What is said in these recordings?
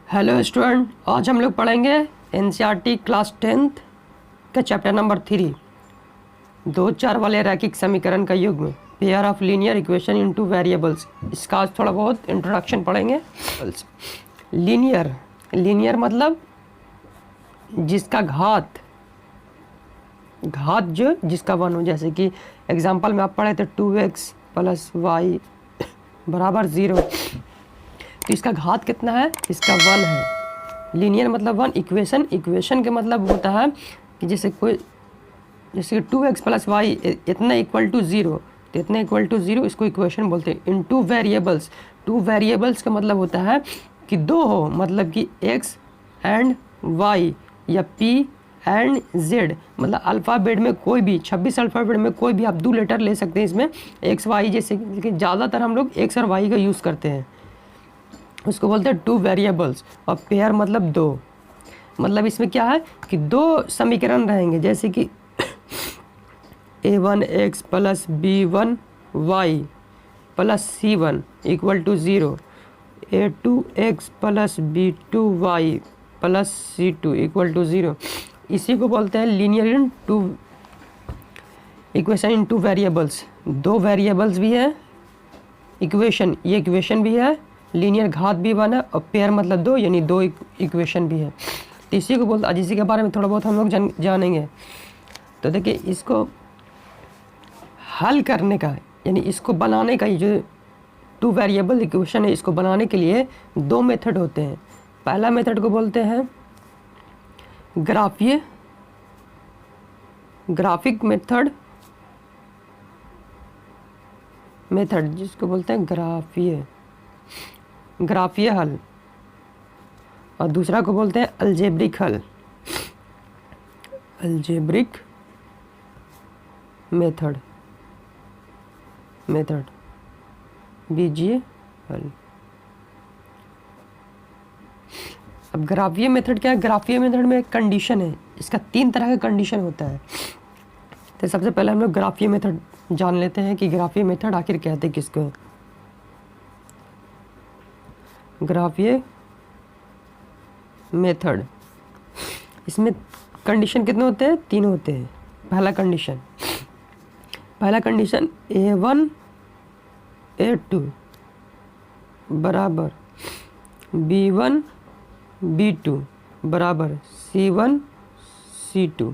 Hello student, आज हम लोग पढ़ेंगे एनसीईआरटी क्लास 10th का चैप्टर नंबर 3 दो चार वाले रैखिक समीकरण का युग्म pair of linear equation into variables. इसका आज थोड़ा बहुत इंट्रोडक्शन पढ़ेंगे। लीनियर लीनियर मतलब जिसका घात जो जिसका 1 हो। जैसे कि एग्जांपल में आप पढ़े थे 2x + y बराबर 0, तो इसका घात कितना है? इसका 1 है। लीनियर मतलब 1। इक्वेशन के मतलब होता है कि जैसे 2x + y इतना इक्वल टू 0, तो इतना इक्वल टू 0 इसको इक्वेशन बोलते हैं। इनटू वेरिएबल्स, टू वेरिएबल्स का मतलब होता है कि दो हो, मतलब कि x एंड y या p एंड z, मतलब अल्फ़ाबेट में कोई भी 26 अल्फ़ाबेट में कोई भी आप 2 लेटर ले सकते हैं इसमें x y जैसे, लेकिन ज़्यादातर हम लोग x और y का यूज़ करते हैं, उसको बोलते हैं टू वेरिएबल्स। और पेयर मतलब दो, मतलब इसमें क्या है कि दो समीकरण रहेंगे। जैसे कि a1x + b1y + c1 = 0, a2x + b2y + c2 = 0। इसी को बोलते हैं linear in two equation in two variables. दो वेरिएबल्स भी है इक्वेशन, ये इक्वेशन भी है, लीनियर घात भी 1 है, और पेयर मतलब दो, यानी दो इक्वेशन भी है। तो इसी को बोलते, आज इसी के बारे में थोड़ा बहुत हम लोग जानेंगे। तो देखिए, इसको हल करने का, यानी इसको बनाने का, ये जो टू वेरिएबल इक्वेशन है, इसको बनाने के लिए दो मेथड होते हैं। पहला मेथड को बोलते हैं ग्राफिक मेथड, जिसको बोलते हैं ग्राफीय हल, और दूसरा को बोलते हैं अलजेब्रिक हल, अलजेब्रिक मेथड बीजीय हल। अब ग्राफीय मेथड क्या है? ग्राफीय मेथड में एक कंडीशन है, इसका 3 तरह का कंडीशन होता है। तो सबसे पहले हम लोग ग्राफीय मेथड जान लेते हैं कि ग्राफीय मेथड आखिर कहते किसको है। ग्राफीय मेथड, इसमें कंडीशन कितने होते हैं? 3 होते हैं। पहला कंडीशन a1 a2 बराबर b1 b2 बराबर c1 c2।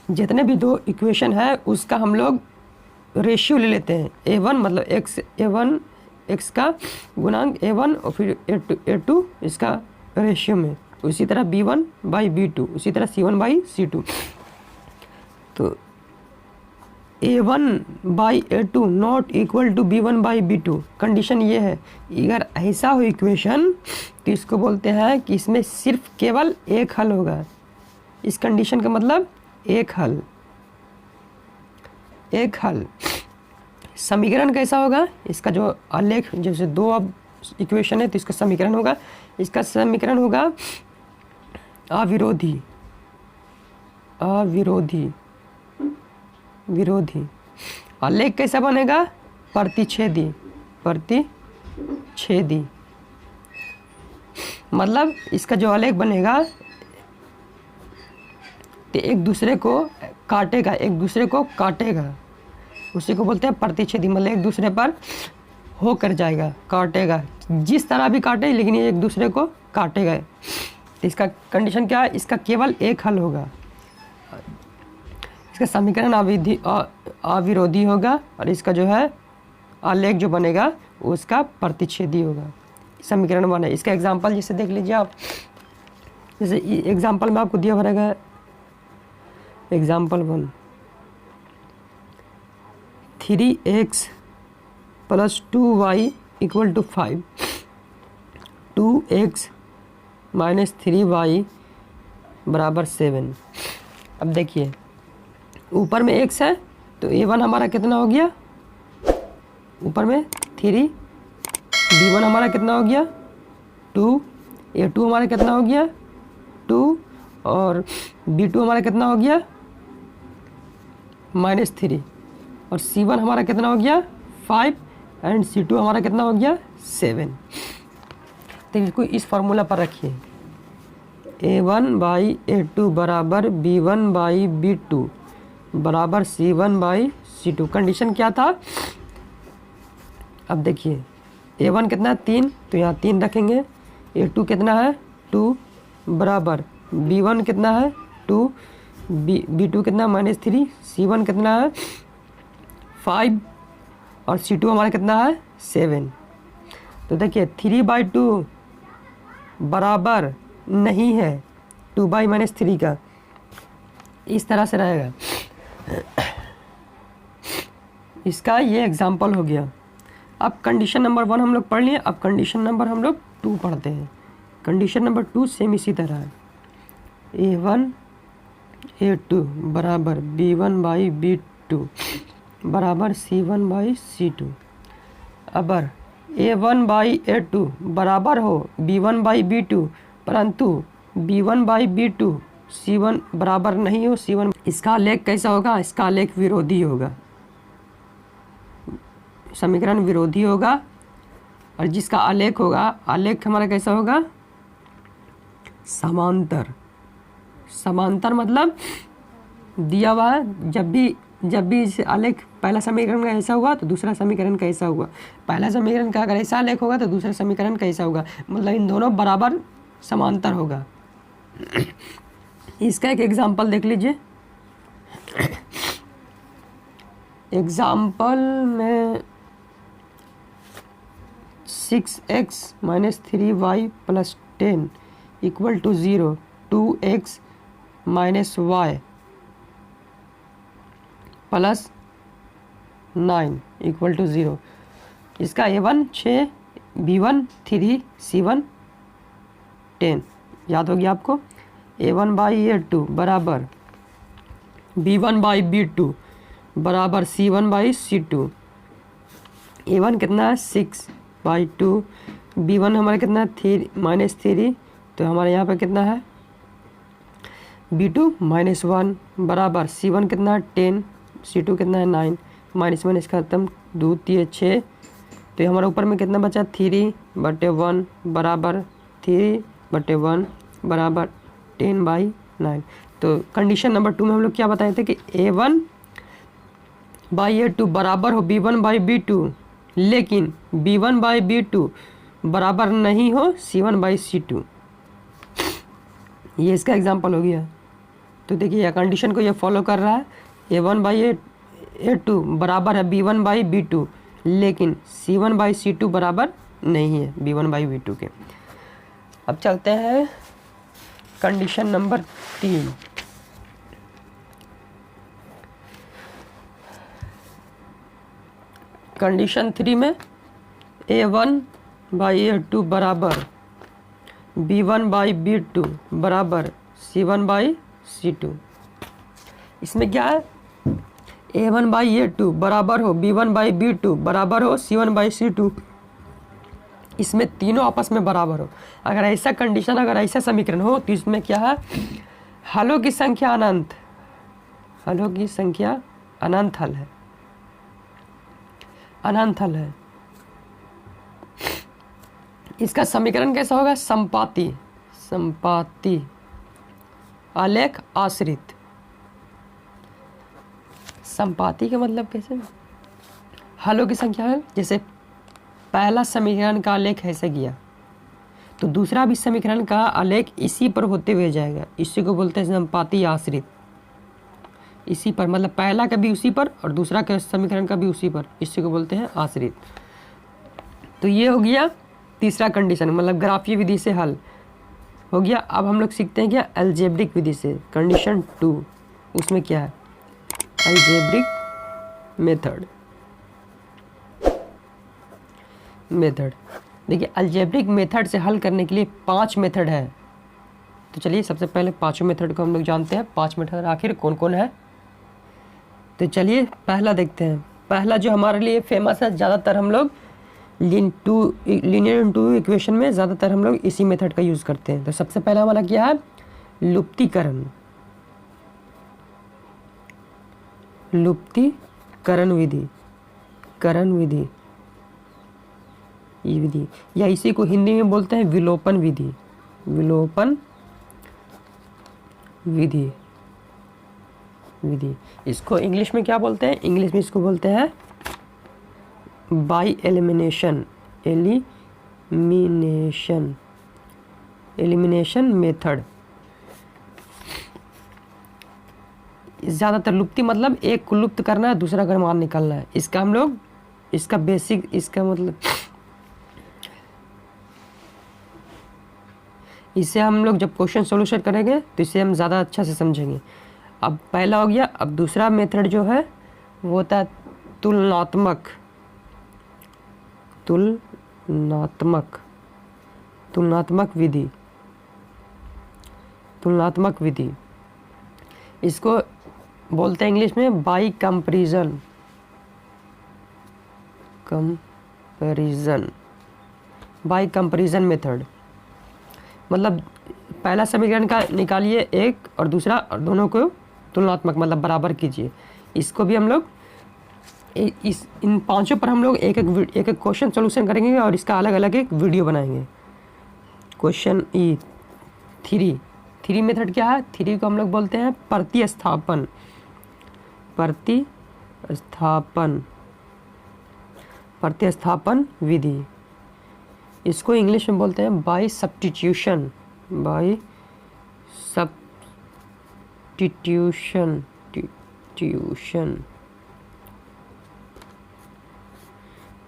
जितने भी दो इक्वेशन है उसका हम लोग रेशियो ले लेते हैं। a1 मतलब a1 x का गुणांक a1, और फिर a2 इसका रेशियो में, उसी तरह b1 बाई b2, उसी तरह c1 बाई c2। तो a1 by a2 not equal to b1 by b2, condition ये है। अगर ऐसा हो इक्वेशन तो इसको बोलते हैं कि इसमें सिर्फ केवल एक हल होगा। इस कंडीशन का मतलब एक हल। समीकरण कैसा होगा? इसका जो आलेख, जैसे दो अब इक्वेशन है तो इसका समीकरण होगा, इसका समीकरण होगा विरोधी। आलेख कैसा बनेगा? प्रतिच्छेदी। मतलब इसका जो आलेख बनेगा तो एक दूसरे को काटेगा, उसी को बोलते हैं प्रतिच्छेदी। मतलब एक दूसरे पर होकर जाएगा, काटेगा, जिस तरह भी काटे, लेकिन ये एक दूसरे को काटेगा। इसका कंडीशन क्या है? इसका केवल एक हल होगा, इसका समीकरण अविरोधी होगा, और इसका जो है आलेख जो बनेगा उसका प्रतिच्छेदी होगा। समीकरण बने, इसका एग्जांपल जैसे देख लीजिए आप। जैसे एग्जांपल में आपको दिया हुआ रहेगा, example 1 3x + 2y = 5, 2x - 3y बराबर 7। अब देखिए, ऊपर में x है तो a1 हमारा कितना हो गया? ऊपर में 3, b1 हमारा कितना हो गया? 2, a2 हमारा कितना हो गया? 2, और b2 हमारा कितना हो गया? -3, और c1 हमारा कितना हो गया? 5, एंड C2 हमारा कितना हो गया? 7। तो इसको इस फार्मूला पर रखिए, A1/A2 बराबर B1/B2 बराबर C1/C2। कंडीशन क्या था, अब देखिए A1 कितना है 3, तो यहाँ 3 रखेंगे। A2 कितना है 2 बराबर B1 कितना है 2, B2 कितना -3, C1 कितना है 5 और C2 हमारा कितना है 7। तो देखिए 3/2 बराबर नहीं है 2/-3 का, इस तरह से रहेगा। इसका ये एग्जाम्पल हो गया। अब कंडीशन नंबर 1 हम लोग पढ़ लिए, अब कंडीशन नंबर हम लोग 2 पढ़ते हैं। कंडीशन नंबर 2 सेम इसी तरह है, A1/A2 बराबर B1/B2 बराबर C1/C2। अगर A1/A2 बराबर हो B1/B2 परंतु B1/B2 C1 बराबर नहीं हो C1, इसका आलेख कैसा होगा, इसका आलेख विरोधी होगा, समीकरण विरोधी होगा। और जिसका आलेख होगा, आलेख हमारा कैसा होगा, समांतर। समांतर मतलब दिया हुआ है, जब भी इस आलेख पहला समीकरण का ऐसा हुआ तो दूसरा समीकरण कैसा हुआ, पहला समीकरण का अगर ऐसा आलेख होगा तो दूसरा समीकरण कैसा होगा, मतलब इन दोनों बराबर समांतर होगा। इसका एक एग्जांपल देख लीजिए। एग्जांपल में 6x - 3y + 10 = 0, 2x - y + 9 = 0। इसका A1 6, B1 3, C1 10 याद हो गया आपको। A1/A2 बराबर B1/B2 बराबर C1/C2। A1 कितना है 6/2, B1 हमारा कितना है 3 तो हमारे यहाँ पे कितना है B2 -1 बराबर C1 कितना है 10, C2 कितना है 9, -1 खत्म, 2 3 6, तो हमारे ऊपर में कितना बचा 3/1 बराबर 3/1 बराबर 10/9। तो कंडीशन नंबर 2 में हम लोग क्या बताए थे कि A1/A2 बराबर हो B1/B2 लेकिन B1/B2 बराबर नहीं हो C1/C2। ये इसका एग्जांपल हो गया। तो देखिए यह कंडीशन को ये फॉलो कर रहा है। A1/A2 बराबर है B1/B2 लेकिन C1/C2 बराबर नहीं है B1/B2 के। अब चलते हैं कंडीशन नंबर 3। कंडीशन 3 में A1/A2 बराबर B1/B2 बराबर C1/C2। इसमें क्या है, A1/A2 बराबर हो B1/B2 बराबर हो C1/C2, इसमें तीनों आपस में बराबर हो। अगर ऐसा कंडीशन, अगर ऐसा समीकरण हो तो इसमें क्या है, हलों की संख्या अनंत, हलों की संख्या अनंत हल है, अनंत हल है। इसका समीकरण कैसा होगा, संपाती, संपाती आलेख आश्रित। संपाती का मतलब कैसे, हलों की संख्या है, जैसे पहला समीकरण का आलेख ऐसे गया तो दूसरा भी समीकरण का आलेख इसी पर होते हुए जाएगा, इसी को बोलते हैं संपाती आश्रित। इसी पर मतलब पहला का भी उसी पर और दूसरा का समीकरण का भी उसी पर, इसी को बोलते हैं आश्रित। तो ये हो गया तीसरा कंडीशन, मतलब ग्राफीय विधि से हल हो गया। अब हम लोग सीखते हैं क्या, अलजेब्रिक विधि से। कंडीशन 2 उसमें क्या है, अलजेब्रिक मेथड। देखिए अलजेब्रिक मेथड से हल करने के लिए 5 मेथड है। तो चलिए सबसे पहले 5 मेथड को हम लोग जानते हैं। 5 मेथड आखिर कौन कौन है, तो चलिए पहला देखते हैं। पहला जो हमारे लिए फेमस है, ज़्यादातर हम लोग लीनियर टू इक्वेशन में ज़्यादातर हम लोग इसी मेथड का यूज़ करते हैं। तो सबसे पहला हमारा क्या है, लुप्तीकरण। लुप्तीकरण विधि, करण विधि, ये विधि, या इसी को हिंदी में बोलते हैं विलोपन विधि। विलोपन विधि विधि इसको इंग्लिश में क्या बोलते हैं? इंग्लिश में इसको बोलते हैं बाई एलिमिनेशन, एलिमिनेशन मेथड। ज़्यादातर लुप्ति मतलब एक को लुप्त करना है, दूसरा का मान निकालना है। इसका हम लोग, इसका बेसिक, इसका मतलब इसे हम लोग जब क्वेश्चन सॉल्यूशन करेंगे तो इसे हम ज़्यादा अच्छा से समझेंगे। अब पहला हो गया। अब दूसरा मेथड जो है वो होता है तुलनात्मक विधि। तुलनात्मक विधि इसको बोलते हैं इंग्लिश में बाई कंपैरिजन मेथड। मतलब पहला समीकरण का निकालिए एक और दूसरा, और दोनों को तुलनात्मक मतलब बराबर कीजिए। इसको भी हम लोग इन पांचों पर हम लोग एक एक क्वेश्चन सॉल्यूशन करेंगे और इसका अलग अलग एक वीडियो बनाएंगे। क्वेश्चन ई थ्री मेथड क्या है? थ्री को हम लोग बोलते हैं प्रतिस्थापन विधि। इसको इंग्लिश में बोलते हैं बाई सब्स्टिट्यूशन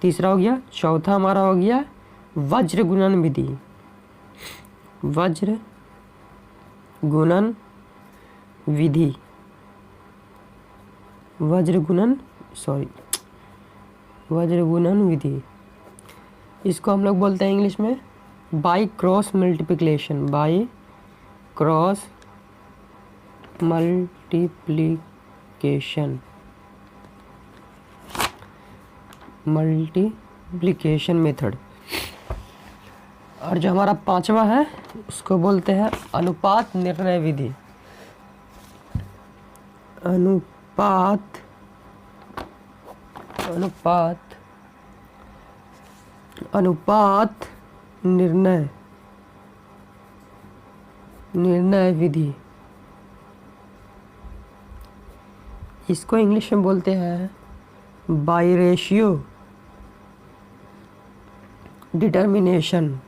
तीसरा हो गया। चौथा हमारा हो गया वज्र गुणन विधि। इसको हम लोग बोलते हैं इंग्लिश में बाई क्रॉस मल्टीप्लिकेशन मेथड। और जो हमारा पांचवा है उसको बोलते हैं अनुपात निर्णय विधि। अनुपात निर्णय विधि। इसको इंग्लिश में बोलते हैं बाई रेशियो डिटर्मिनेशन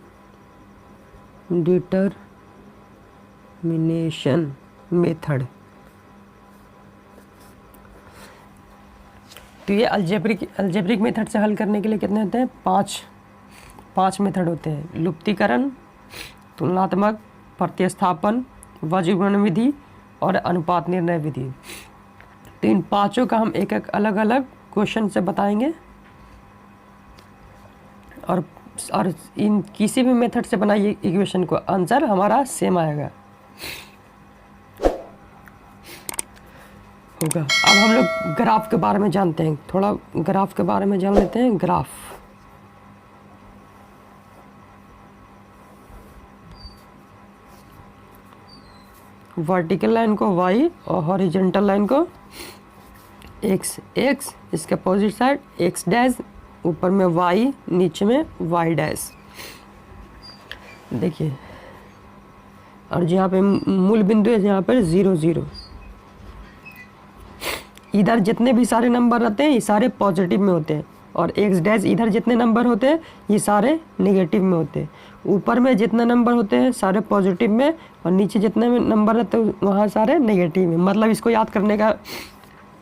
मेथड। तो ये अलजेब्रिक मेथड से हल करने के लिए कितने होते हैं? पांच मेथड होते हैं। लुप्तीकरण, तुलनात्मक, प्रतिस्थापन, वज्र गुणन विधि और अनुपात निर्णय विधि। तो इन पांचों का हम एक एक अलग अलग क्वेश्चन से बताएंगे और इन किसी भी मेथड से बनाइए इक्वेशन को, आंसर हमारा सेम आएगा होगा। अब हम लोग ग्राफ के बारे में जानते हैं, थोड़ा ग्राफ के बारे में जान लेते हैं। ग्राफ वर्टिकल लाइन को y और हॉरिजॉन्टल लाइन को x, इसके अपोजिट साइड x डैश, ऊपर में y, नीचे में y डैश। देखिए, और जहाँ पे मूल बिंदु है यहाँ पर 0 0। इधर जितने भी सारे नंबर रहते हैं ये सारे पॉजिटिव में होते हैं, और x डैश इधर जितने नंबर होते हैं ये सारे नेगेटिव में होते हैं। ऊपर में जितने नंबर होते हैं सारे पॉजिटिव में, और नीचे जितने नंबर रहते हैं वहाँ सारे नेगेटिव में। मतलब इसको याद करने का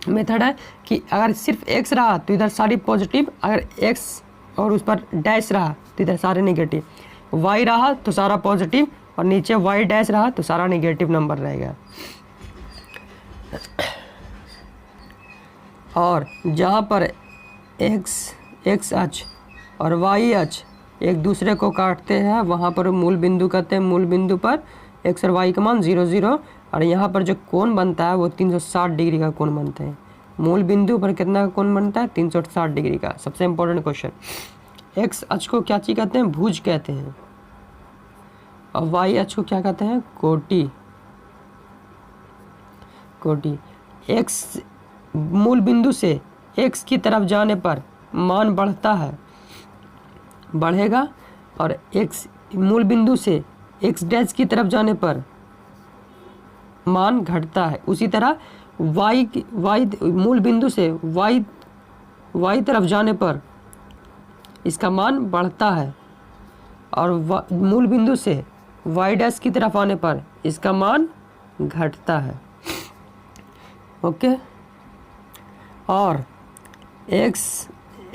मेथड है कि अगर सिर्फ x रहा तो इधर सारी पॉजिटिव, अगर x और उस पर डैश रहा तो इधर सारे नेगेटिव, y रहा तो सारा पॉजिटिव, और नीचे y डैश रहा तो सारा नेगेटिव नंबर रहेगा। और जहाँ पर x अक्ष और y अक्ष एक दूसरे को काटते हैं वहाँ पर मूल बिंदु कहते हैं। मूल बिंदु पर x और y का मान 0 0, और यहाँ पर जो कोण बनता है वो 360 डिग्री का कोण बनता है। मूल बिंदु पर कितना का कोण बनता है? 360 डिग्री का। सबसे इम्पोर्टेंट क्वेश्चन, x अक्ष को क्या चीज़ कहते हैं? भुज कहते हैं। और y अक्ष को क्या कहते हैं? कोटि। x मूल बिंदु से x की तरफ जाने पर मान बढ़ता है, बढ़ेगा और x मूल बिंदु से x डैश की तरफ जाने पर मान घटता है। उसी तरह y मूल बिंदु से y तरफ जाने पर इसका मान बढ़ता है और मूल बिंदु से y डैश की तरफ आने पर इसका मान घटता है। ओके, और x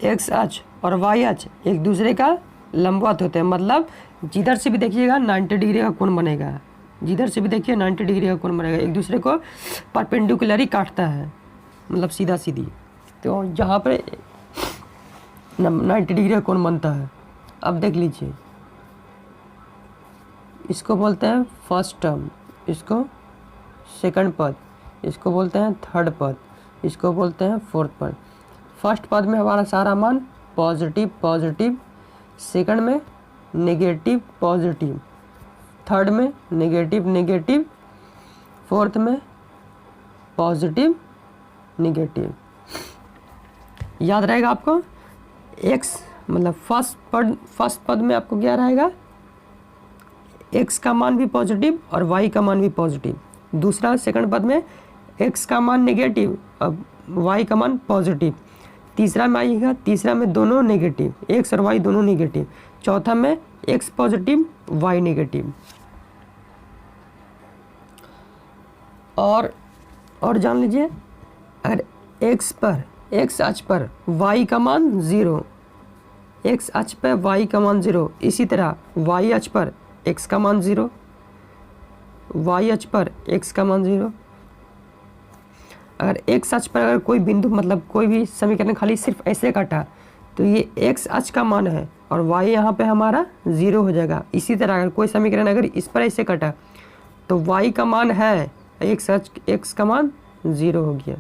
अक्ष और y अक्ष एक दूसरे का लंबवत होते हैं, मतलब जिधर से भी देखिएगा 90 डिग्री का कोण बनेगा, जिधर से भी देखिए 90 डिग्री का कोण बनेगा, एक दूसरे को परपेंडिकुलरी काटता है, मतलब सीधा सीधी। तो यहाँ पर 90 डिग्री का कोण बनता है। अब देख लीजिए, इसको बोलते हैं फर्स्ट टर्म, इसको सेकंड पद, इसको बोलते हैं थर्ड पद, इसको बोलते हैं फोर्थ पद। फर्स्ट पद में हमारा सारा मान पॉजिटिव पॉजिटिव, सेकंड में नेगेटिव पॉजिटिव, थर्ड में नेगेटिव नेगेटिव, फोर्थ में पॉजिटिव नेगेटिव। याद रहेगा आपको, x मतलब फर्स्ट पद में आपको क्या रहेगा, x का मान भी पॉजिटिव और y का मान भी पॉजिटिव। दूसरा सेकंड पद में x का मान नेगेटिव और y का मान पॉजिटिव। तीसरा में आएगा, तीसरा में दोनों नेगेटिव, x और y दोनों नेगेटिव। चौथा में x पॉजिटिव y नेगेटिव। और जान लीजिए, अगर x अक्ष पर y का मान 0, x अक्ष पर y का मान 0, इसी तरह y अक्ष पर x का मान 0, y अक्ष पर x का मान 0। अगर x अक्ष पर अगर कोई बिंदु, मतलब कोई भी समीकरण खाली सिर्फ ऐसे काटा तो ये x अक्ष का मान है और y यहाँ पे हमारा 0 हो जाएगा। इसी तरह अगर कोई समीकरण अगर इस पर ऐसे कटा तो y का मान है x का मान 0 हो गया।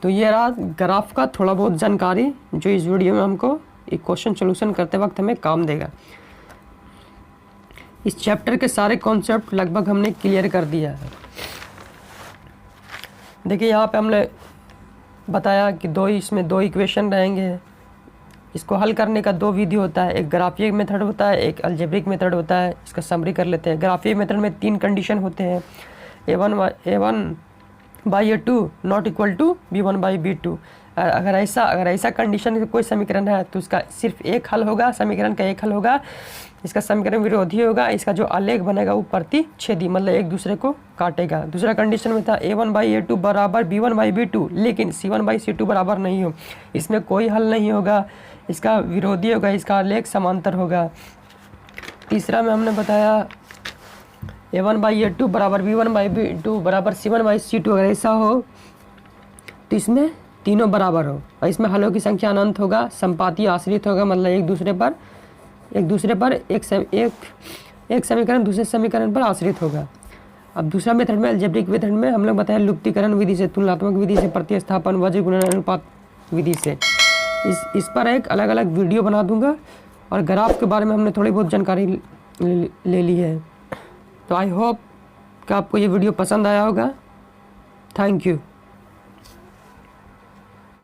तो ये रहा ग्राफ का थोड़ा बहुत जानकारी जो इस वीडियो में हमको एक क्वेश्चन सोल्यूशन करते वक्त हमें काम देगा। इस चैप्टर के सारे कॉन्सेप्ट लगभग हमने क्लियर कर दिया है। देखिए यहाँ पे हमने बताया कि इसमें दो इक्वेशन रहेंगे, इसको हल करने का 2 विधि होता है, एक ग्राफिक मेथड होता है, एक अलजेब्रिक मेथड होता है। इसका समरी कर लेते हैं। ग्राफिक मेथड में 3 कंडीशन होते हैं, a1/a2 not equal to b1/b2। अगर ऐसा कंडीशन का कोई समीकरण है तो उसका सिर्फ एक हल होगा, समीकरण का एक हल होगा, इसका समीकरण विरोधी होगा, इसका जो आलेख बनेगा वो प्रतिच्छेदी, मतलब एक दूसरे को काटेगा। दूसरा कंडीशन में था a1/a2 बराबर b1/b2, लेकिन c1/c2 बराबर नहीं हो, इसमें कोई हल नहीं होगा, इसका विरोधी होगा, इसका आलेख समांतर होगा। तीसरा में हमने बताया a1/a2 बराबर b1/b2 बराबर c1/c2, अगर ऐसा हो तो इसमें तीनों बराबर हो और इसमें हलों की संख्या अनंत होगा, संपाती आश्रित होगा, मतलब एक दूसरे पर एक समीकरण दूसरे समीकरण पर आश्रित होगा। अब दूसरा मेथड में अलजेब्रिक मेथड में हम लोग बताया लुप्तीकरण विधि से, तुलनात्मक विधि से, प्रतिस्थापन, वज्र गुणन अनुपात विधि से। इस पर एक अलग अलग वीडियो बना दूंगा। और ग्राफ के बारे में हमने थोड़ी बहुत जानकारी ले ली है। तो आई होप कि आपको ये वीडियो पसंद आया होगा। Thank you.